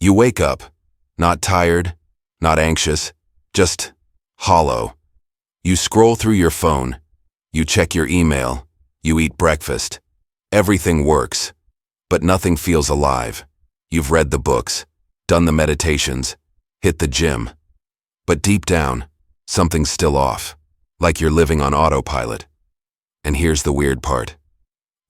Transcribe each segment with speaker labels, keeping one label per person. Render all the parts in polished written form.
Speaker 1: You wake up, not tired, not anxious, just hollow. You scroll through your phone, you check your email, you eat breakfast. Everything works, but nothing feels alive. You've read the books, done the meditations, hit the gym. But deep down, something's still off, like you're living on autopilot. And here's the weird part.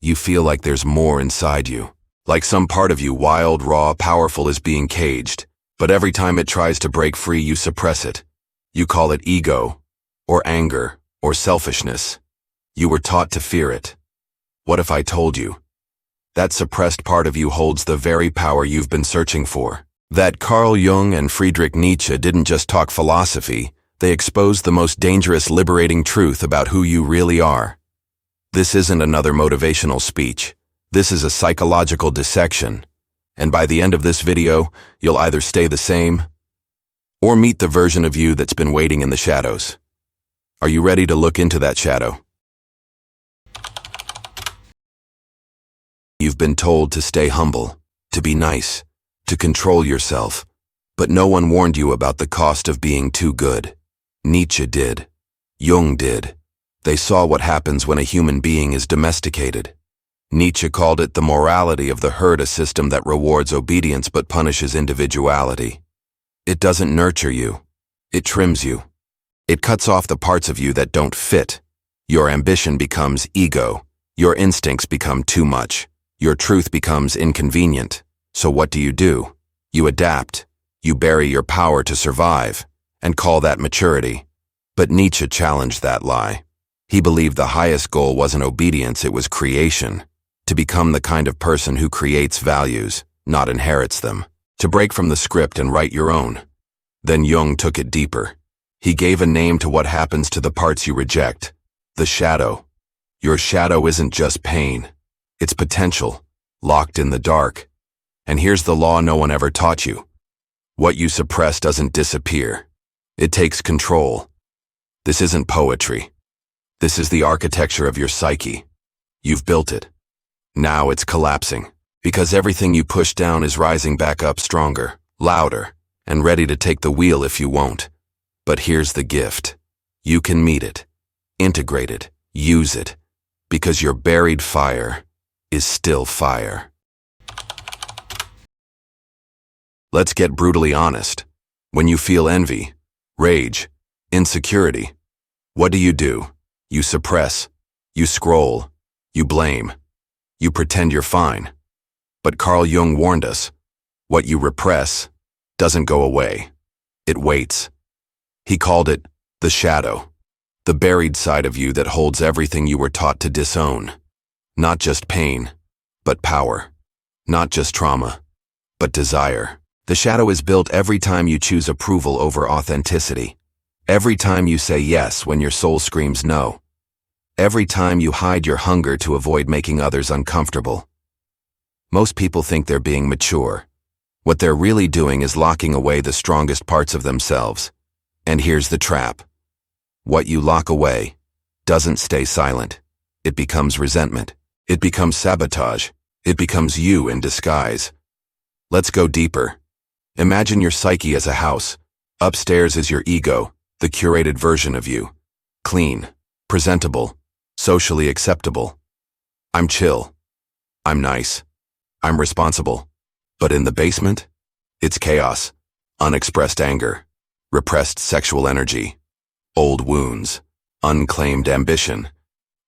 Speaker 1: You feel like there's more inside you. Like some part of you, wild, raw, powerful, is being caged. But every time it tries to break free, you suppress it. You call it ego, or anger, or selfishness. You were taught to fear it. What if I told you? That suppressed part of you holds the very power you've been searching for. That Carl Jung and Friedrich Nietzsche didn't just talk philosophy, they exposed the most dangerous, liberating truth about who you really are. This isn't another motivational speech. This is a psychological dissection. And by the end of this video, you'll either stay the same or meet the version of you that's been waiting in the shadows. Are you ready to look into that shadow? You've been told to stay humble, to be nice, to control yourself, but no one warned you about the cost of being too good. Nietzsche did. Jung did. They saw what happens when a human being is domesticated. Nietzsche called it the morality of the herd, a system that rewards obedience but punishes individuality. It doesn't nurture you. It trims you. It cuts off the parts of you that don't fit. Your ambition becomes ego. Your instincts become too much. Your truth becomes inconvenient. So what do? You adapt. You bury your power to survive, and call that maturity. But Nietzsche challenged that lie. He believed the highest goal wasn't obedience, it was creation. To become the kind of person who creates values, not inherits them. To break from the script and write your own. Then Jung took it deeper. He gave a name to what happens to the parts you reject. The shadow. Your shadow isn't just pain. It's potential, locked in the dark. And here's the law no one ever taught you. What you suppress doesn't disappear. It takes control. This isn't poetry. This is the architecture of your psyche. You've built it. Now it's collapsing, because everything you push down is rising back up stronger, louder, and ready to take the wheel if you won't. But here's the gift. You can meet it, integrate it, use it, because your buried fire is still fire. Let's get brutally honest. When you feel envy, rage, insecurity, what do? You suppress, you scroll, you blame. You pretend you're fine. But Carl Jung warned us, what you repress doesn't go away. It waits. He called it the shadow, the buried side of you that holds everything you were taught to disown. Not just pain, but power. Not just trauma, but desire. The shadow is built every time you choose approval over authenticity. Every time you say yes when your soul screams no. Every time you hide your hunger to avoid making others uncomfortable. Most people think they're being mature. What they're really doing is locking away the strongest parts of themselves. And here's the trap. What you lock away doesn't stay silent. It becomes resentment. It becomes sabotage. It becomes you in disguise. Let's go deeper. Imagine your psyche as a house. Upstairs is your ego, the curated version of you. Clean, presentable, socially acceptable. I'm chill. I'm nice. I'm responsible. But in the basement, it's chaos, unexpressed anger, repressed sexual energy, old wounds, unclaimed ambition.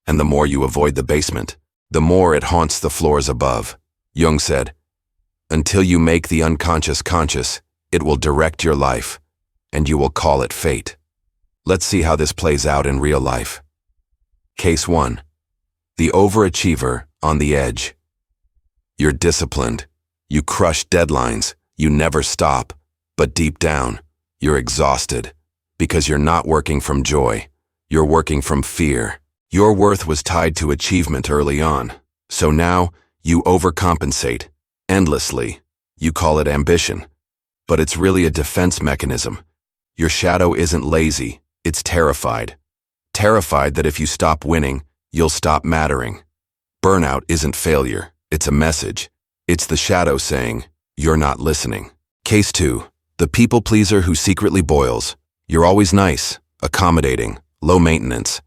Speaker 1: And the more you avoid the basement, the more it haunts the floors above. Jung said, until you make the unconscious conscious, it will direct your life, and you will call it fate. Let's see how this plays out in real life. Case 1. The overachiever on the edge. You're disciplined. You crush deadlines. You never stop. But deep down, you're exhausted. Because you're not working from joy. You're working from fear. Your worth was tied to achievement early on. So now, you overcompensate. Endlessly. You call it ambition. But it's really a defense mechanism. Your shadow isn't lazy. It's terrified. Terrified that if you stop winning, you'll stop mattering. Burnout isn't failure. It's a message. It's the shadow saying, you're not listening. Case 2. The people pleaser who secretly boils. You're always nice, accommodating, low maintenance.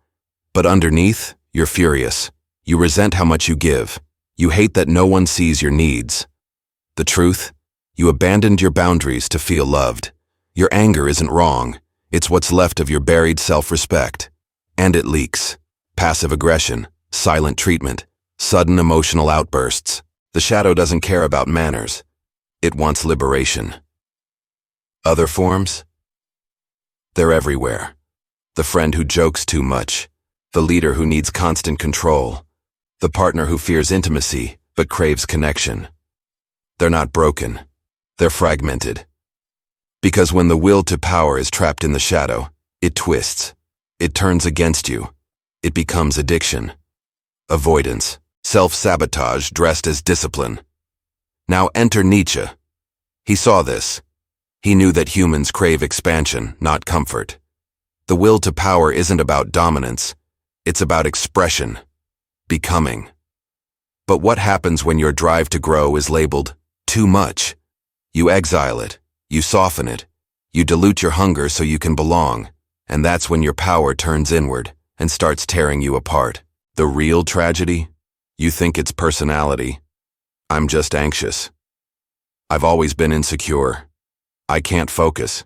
Speaker 1: But underneath, you're furious. You resent how much you give. You hate that no one sees your needs. The truth? You abandoned your boundaries to feel loved. Your anger isn't wrong. It's what's left of your buried self-respect. And it leaks. Passive aggression, silent treatment, sudden emotional outbursts. The shadow doesn't care about manners. It wants liberation. Other forms? They're everywhere. The friend who jokes too much. The leader who needs constant control. The partner who fears intimacy but craves connection. They're not broken. They're fragmented. Because when the will to power is trapped in the shadow, it twists. It turns against you. It becomes addiction. Avoidance. Self-sabotage dressed as discipline. Now enter Nietzsche. He saw this. He knew that humans crave expansion, not comfort. The will to power isn't about dominance. It's about expression. Becoming. But what happens when your drive to grow is labeled too much? You exile it. You soften it. You dilute your hunger so you can belong. And that's when your power turns inward and starts tearing you apart. The real tragedy? You think it's personality. I'm just anxious. I've always been insecure. I can't focus.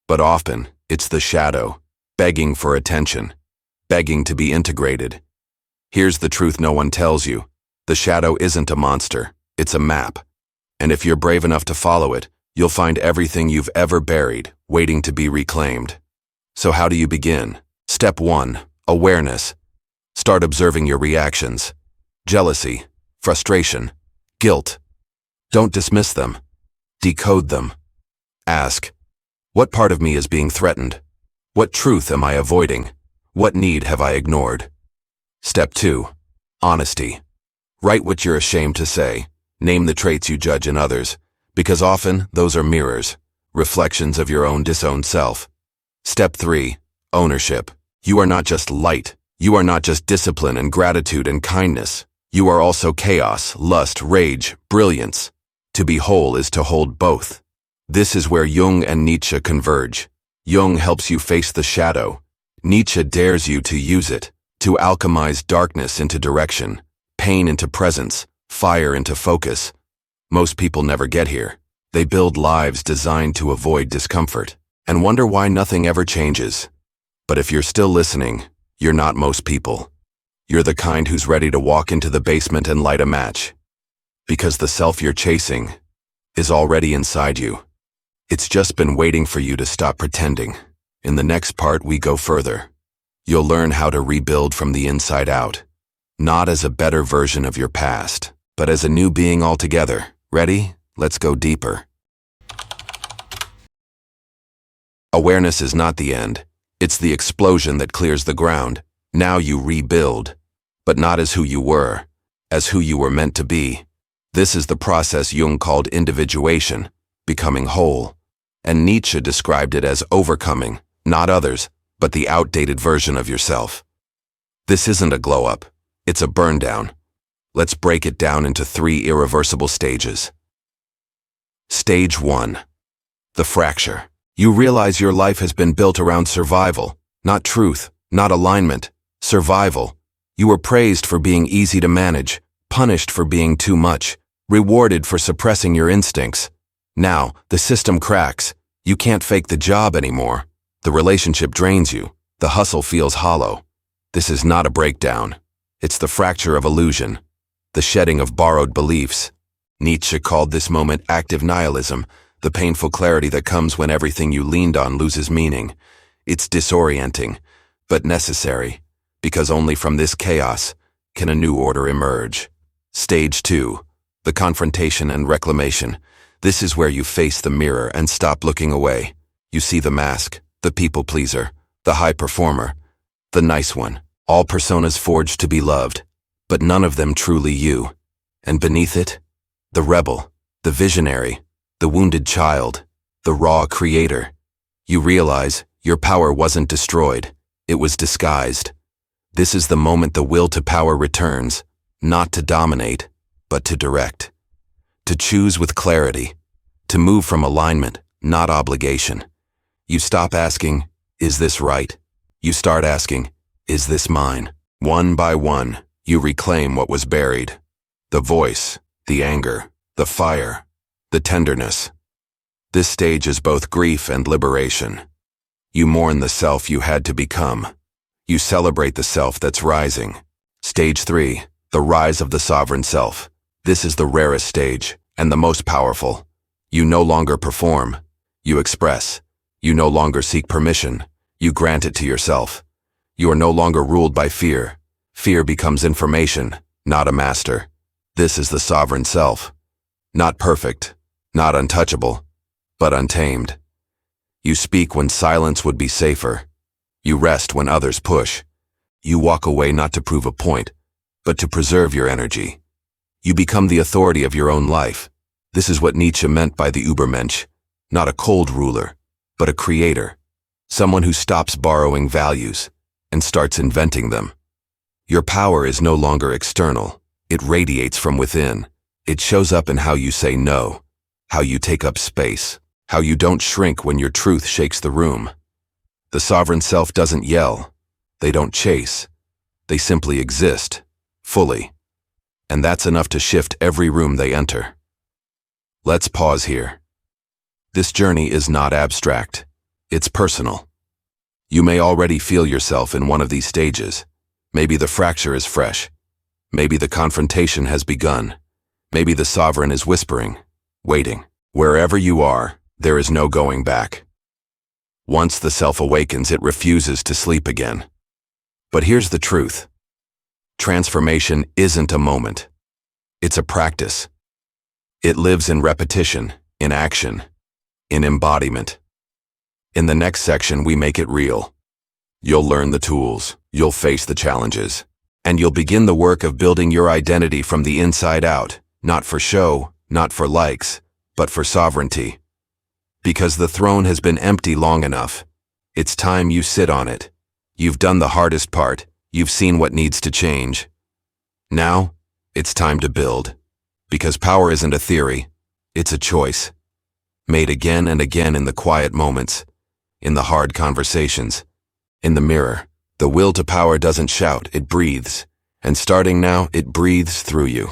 Speaker 1: But often, it's the shadow, begging for attention, begging to be integrated. Here's the truth no one tells you. The shadow isn't a monster, it's a map. And if you're brave enough to follow it, you'll find everything you've ever buried, waiting to be reclaimed. So how do you begin? Step 1. Awareness. Start observing your reactions. Jealousy, frustration, guilt. Don't dismiss them. Decode them. Ask, what part of me is being threatened? What truth am I avoiding? What need have I ignored? Step 2. Honesty. Write what you're ashamed to say. Name the traits you judge in others, because often those are mirrors, reflections of your own disowned self. Step 3. Ownership. You are not just light. You are not just discipline and gratitude and kindness. You are also chaos, lust, rage, brilliance. To be whole is to hold both. This is where Jung and Nietzsche converge. Jung helps you face the shadow. Nietzsche dares you to use it, to alchemize darkness into direction, pain into presence, fire into focus. Most people never get here. They build lives designed to avoid discomfort and wonder why nothing ever changes. But if you're still listening, you're not most people. You're the kind who's ready to walk into the basement and light a match. Because the self you're chasing is already inside you. It's just been waiting for you to stop pretending. In the next part, we go further. You'll learn how to rebuild from the inside out. Not as a better version of your past, but as a new being altogether. Ready? Let's go deeper. Awareness is not the end. It's the explosion that clears the ground. Now you rebuild, but not as who you were, as who you were meant to be. This is the process Jung called individuation, becoming whole. And Nietzsche described it as overcoming, not others, but the outdated version of yourself. This isn't a glow-up, it's a burn-down. Let's break it down into 3 irreversible stages. Stage 1. The fracture. You realize your life has been built around survival, not truth, not alignment. Survival. You were praised for being easy to manage, punished for being too much, rewarded for suppressing your instincts. Now, the system cracks. You can't fake the job anymore. The relationship drains you. The hustle feels hollow. This is not a breakdown. It's the fracture of illusion, the shedding of borrowed beliefs. Nietzsche called this moment active nihilism, the painful clarity that comes when everything you leaned on loses meaning. It's disorienting, but necessary, because only from this chaos can a new order emerge. Stage 2. The confrontation and reclamation. This is where you face the mirror and stop looking away. You see the mask, the people pleaser, the high performer, the nice one. All personas forged to be loved, but none of them truly you. And beneath it, the rebel, the visionary, the wounded child, the raw creator. You realize your power wasn't destroyed, it was disguised. This is the moment the will to power returns, not to dominate, but to direct. To choose with clarity, To move from alignment, not obligation. You stop asking, is this right? You start asking, is this mine? One by one, you reclaim what was buried. The voice, the anger, the fire, the tenderness. This stage is both grief and liberation. You mourn the self you had to become. You celebrate the self that's rising. Stage 3, the rise of the sovereign self. This is the rarest stage, and the most powerful. You no longer perform. You express. You no longer seek permission. You grant it to yourself. You are no longer ruled by fear. Fear becomes information, not a master. This is the sovereign self. Not perfect, not untouchable, but untamed. You speak when silence would be safer. You rest when others push. You walk away not to prove a point, but to preserve your energy. You become the authority of your own life. This is what Nietzsche meant by the Übermensch, not a cold ruler, but a creator, someone who stops borrowing values and starts inventing them. Your power is no longer external. It radiates from within. It shows up in how you say no, how you take up space, how you don't shrink when your truth shakes the room. The sovereign self doesn't yell. They don't chase. They simply exist, fully. And that's enough to shift every room they enter. Let's pause here. This journey is not abstract. It's personal. You may already feel yourself in one of these stages. Maybe the fracture is fresh. Maybe the confrontation has begun. Maybe the sovereign is whispering, waiting. Wherever you are, there is no going back. Once the self awakens, it refuses to sleep again. But here's the truth. Transformation isn't a moment. It's a practice. It lives in repetition, in action, in embodiment. In the next section, we make it real. You'll learn the tools, you'll face the challenges, and you'll begin the work of building your identity from the inside out, not for show, not for likes, but for sovereignty. Because the throne has been empty long enough. It's time you sit on it. You've done the hardest part. You've seen what needs to change. Now, it's time to build. Because power isn't a theory, it's a choice. Made again and again in the quiet moments, in the hard conversations, in the mirror. The will to power doesn't shout, it breathes. And starting now, it breathes through you.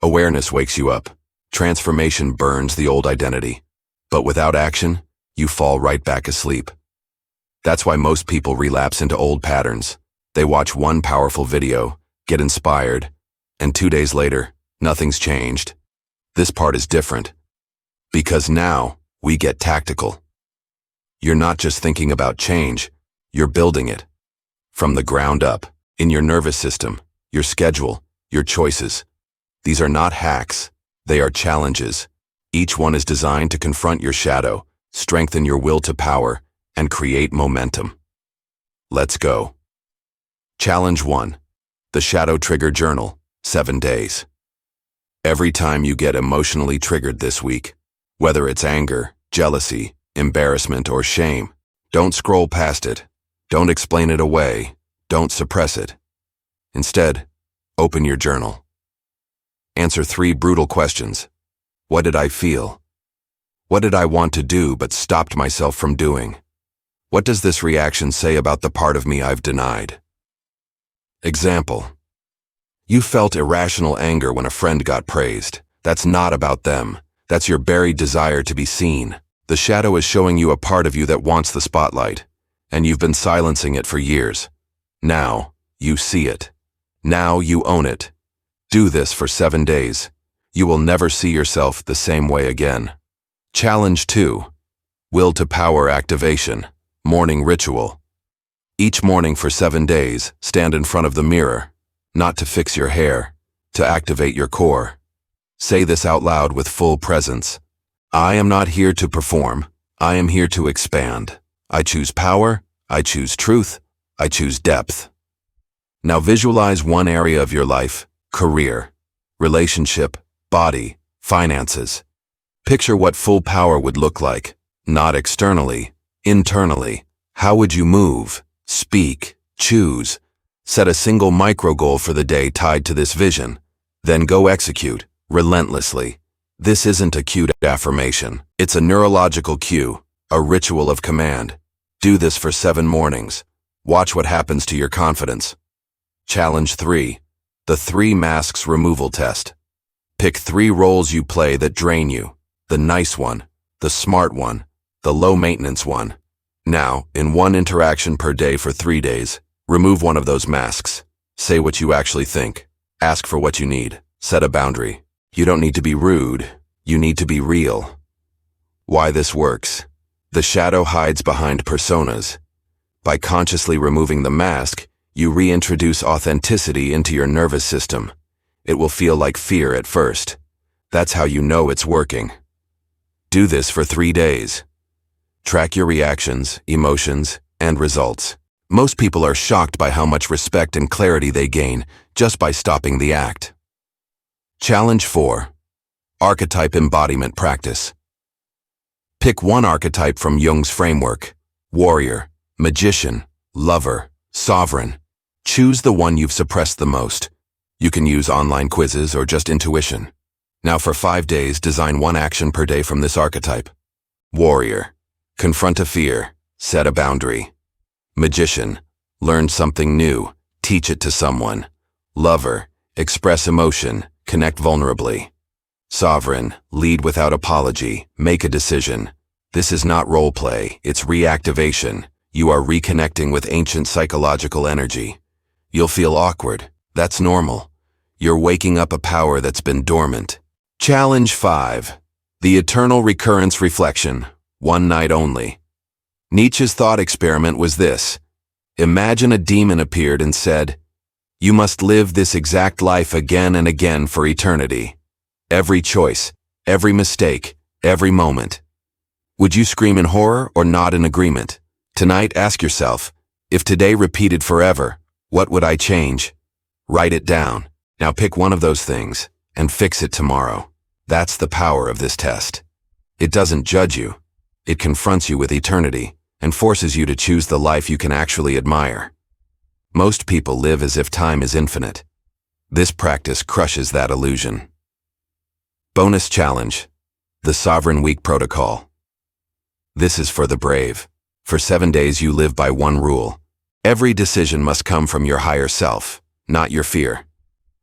Speaker 1: Awareness wakes you up. Transformation burns the old identity. But without action, you fall right back asleep. That's why most people relapse into old patterns. They watch one powerful video, get inspired, and 2 days later, nothing's changed. This part is different. Because now, we get tactical. You're not just thinking about change, you're building it. From the ground up, in your nervous system, your schedule, your choices. These are not hacks, they are challenges. Each one is designed to confront your shadow, strengthen your will to power, and create momentum. Let's go. Challenge 1. The Shadow Trigger Journal, 7 days. Every time you get emotionally triggered this week, whether it's anger, jealousy, embarrassment, or shame, don't scroll past it. Don't explain it away. Don't suppress it. Instead, open your journal. Answer 3 brutal questions. What did I feel? What did I want to do but stopped myself from doing? What does this reaction say about the part of me I've denied? Example. You felt irrational anger when a friend got praised. That's not about them. That's your buried desire to be seen. The shadow is showing you a part of you that wants the spotlight, and you've been silencing it for years. Now, you see it. Now you own it. Do this for 7 days. You will never see yourself the same way again. Challenge 2. Will to Power Activation, Morning Ritual. Each morning for 7 days, stand in front of the mirror, not to fix your hair, to activate your core. Say this out loud with full presence. I am not here to perform. I am here to expand. I choose power. I choose truth. I choose depth. Now visualize one area of your life, career, relationship, body, finances. Picture what full power would look like, not externally, internally. How would you move, speak, choose? Set a single micro goal for the day tied to this vision. Then go execute. relentlessly. This isn't a cute affirmation. It's a neurological cue, a ritual of command. Do this for 7 mornings. Watch what happens to your confidence. Challenge 3. The 3 masks removal test. Pick 3 roles you play that drain you. The nice one, the smart one, the low-maintenance one. Now, in 1 interaction per day for 3 days, remove one of those masks. Say what you actually think. Ask for what you need. Set a boundary. You don't need to be rude. You need to be real. Why this works? The shadow hides behind personas. By consciously removing the mask, you reintroduce authenticity into your nervous system. It will feel like fear at first. That's how you know it's working. Do this for 3 days. Track your reactions, emotions, and results. Most people are shocked by how much respect and clarity they gain just by stopping the act. Challenge 4. Archetype embodiment practice. Pick 1 archetype from Jung's framework: warrior, magician, lover, sovereign. Choose the one you've suppressed the most. You can use online quizzes or just intuition. Now for 5 days, design 1 action per day from this archetype. Warrior. Confront a fear. Set a boundary. Magician. Learn something new. Teach it to someone. Lover. Express emotion. Connect vulnerably. Sovereign. Lead without apology. Make a decision. This is not role play, it's reactivation. You are reconnecting with ancient psychological energy. You'll feel awkward. That's normal. You're waking up a power that's been dormant. Challenge 5. The eternal recurrence reflection. 1 night only. Nietzsche's thought experiment was this. Imagine a demon appeared and said, "You must live this exact life again and again for eternity. Every choice, every mistake, every moment." Would you scream in horror or nod in agreement? Tonight, ask yourself, if today repeated forever, what would I change? Write it down. Now pick one of those things and fix it tomorrow. That's the power of this test. It doesn't judge you. It confronts you with eternity and forces you to choose the life you can actually admire. Most people live as if time is infinite. This practice crushes that illusion. Bonus challenge: the Sovereign Week Protocol. This is for the brave. For 7 days you live by 1 rule. Every decision must come from your higher self, not your fear.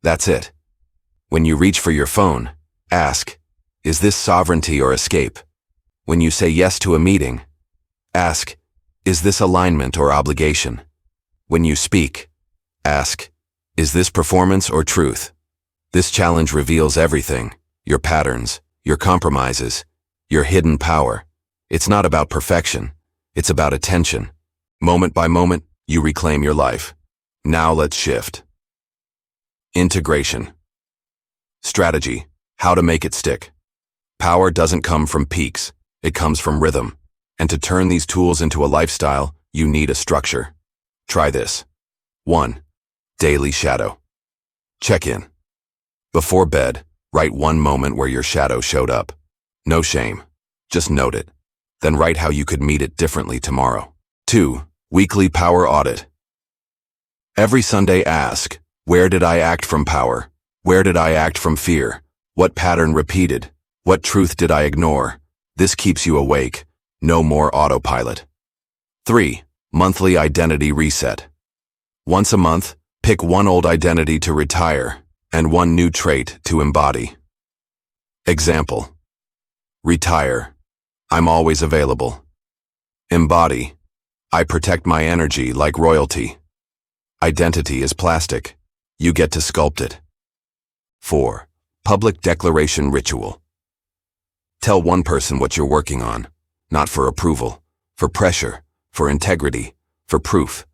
Speaker 1: That's it. When you reach for your phone, ask, is this sovereignty or escape? When you say yes to a meeting, ask, is this alignment or obligation? When you speak, ask, is this performance or truth? This challenge reveals everything: your patterns, your compromises, your hidden power. It's not about perfection. It's about attention. Moment by moment, you reclaim your life. Now let's shift. Integration. Strategy: how to make it stick. Power doesn't come from peaks. It comes from rhythm. And to turn these tools into a lifestyle, you need a structure. Try this. 1. Daily shadow. Check in. Before bed, write 1 moment where your shadow showed up. No shame. Just note it. Then write how you could meet it differently tomorrow. 2. Weekly power audit. Every Sunday ask, where did I act from power? Where did I act from fear? What pattern repeated? What truth did I ignore? This keeps you awake. No more autopilot. 3. Monthly identity reset. Once a month, pick 1 old identity to retire and 1 new trait to embody. Example: retire, I'm always available. Embody, I protect my energy like royalty. Identity is plastic. You get to sculpt it. 4. Public declaration ritual. Tell 1 person what you're working on, not for approval, for pressure, for integrity, for proof.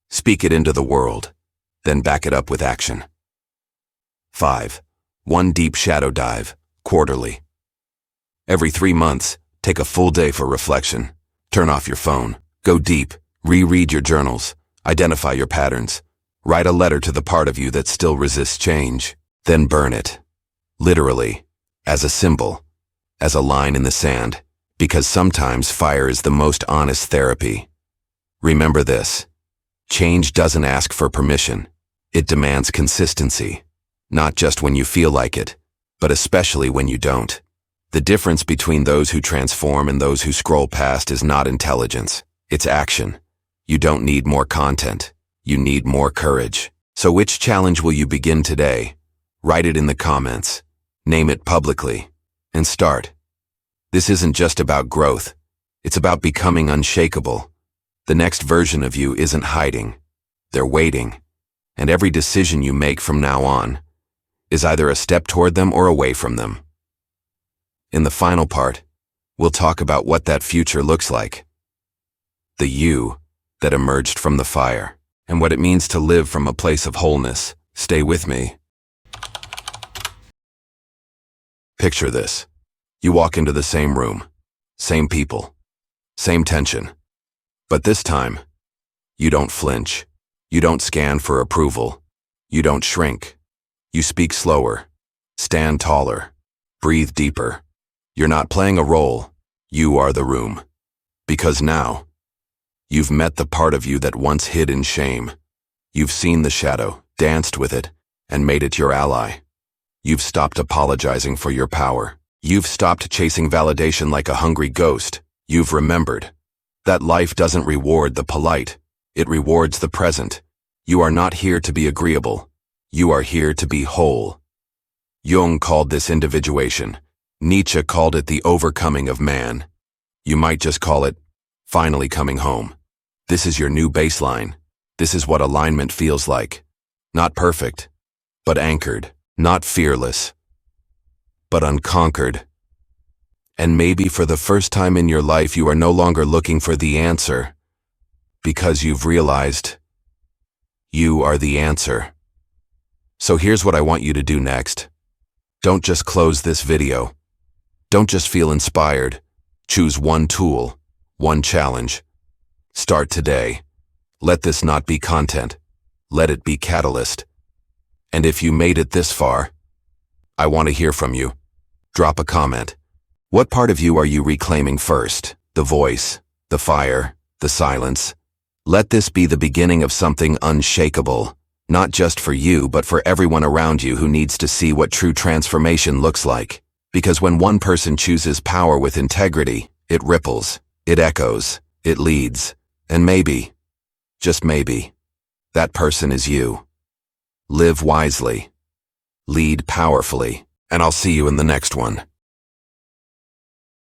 Speaker 1: Speak it into the world, then back it up with action. 5. 1 deep shadow dive, quarterly. Every 3 months, take a full day for reflection. Turn off your phone, go deep, reread your journals, identify your patterns. Write a letter to the part of you that still resists change, then burn it. Literally, as a symbol, as a line in the sand, because sometimes fire is the most honest therapy. Remember this: change doesn't ask for permission. It demands consistency, not just when you feel like it, but especially when you don't. The difference between those who transform and those who scroll past is not intelligence, it's action. You don't need more content, you need more courage. So which challenge will you begin today? Write it in the comments, name it publicly, and start. This isn't just about growth, it's about becoming unshakable. The next version of you isn't hiding, they're waiting. And every decision you make from now on is either a step toward them or away from them. In the final part, we'll talk about what that future looks like. The you that emerged from the fire, and what it means to live from a place of wholeness. Stay with me. Picture this. You walk into the same room, same people, same tension. But this time, you don't flinch. You don't scan for approval. You don't shrink. You speak slower, stand taller, breathe deeper. You're not playing a role, you are the room. Because now, you've met the part of you that once hid in shame. You've seen the shadow, danced with it, and made it your ally. You've stopped apologizing for your power. You've stopped chasing validation like a hungry ghost. You've remembered that life doesn't reward the polite, it rewards the present. You are not here to be agreeable. You are here to be whole. Jung called this individuation. Nietzsche called it the overcoming of man. You might just call it finally coming home. This is your new baseline. This is what alignment feels like. Not perfect, but anchored. Not fearless, but unconquered. And maybe for the first time in your life you are no longer looking for the answer, because you've realized you are the answer. So here's what I want you to do next. Don't just close this video. Don't just feel inspired. Choose one tool, one challenge. Start today. Let this not be content. Let it be catalyst. And if you made it this far, I want to hear from you. Drop a comment. What part of you are you reclaiming first? The voice, the fire, the silence? Let this be the beginning of something unshakable, not just for you, but for everyone around you who needs to see what true transformation looks like. Because when one person chooses power with integrity, it ripples, it echoes, it leads, and maybe, just maybe, that person is you. Live wisely, lead powerfully, and I'll see you in the next one.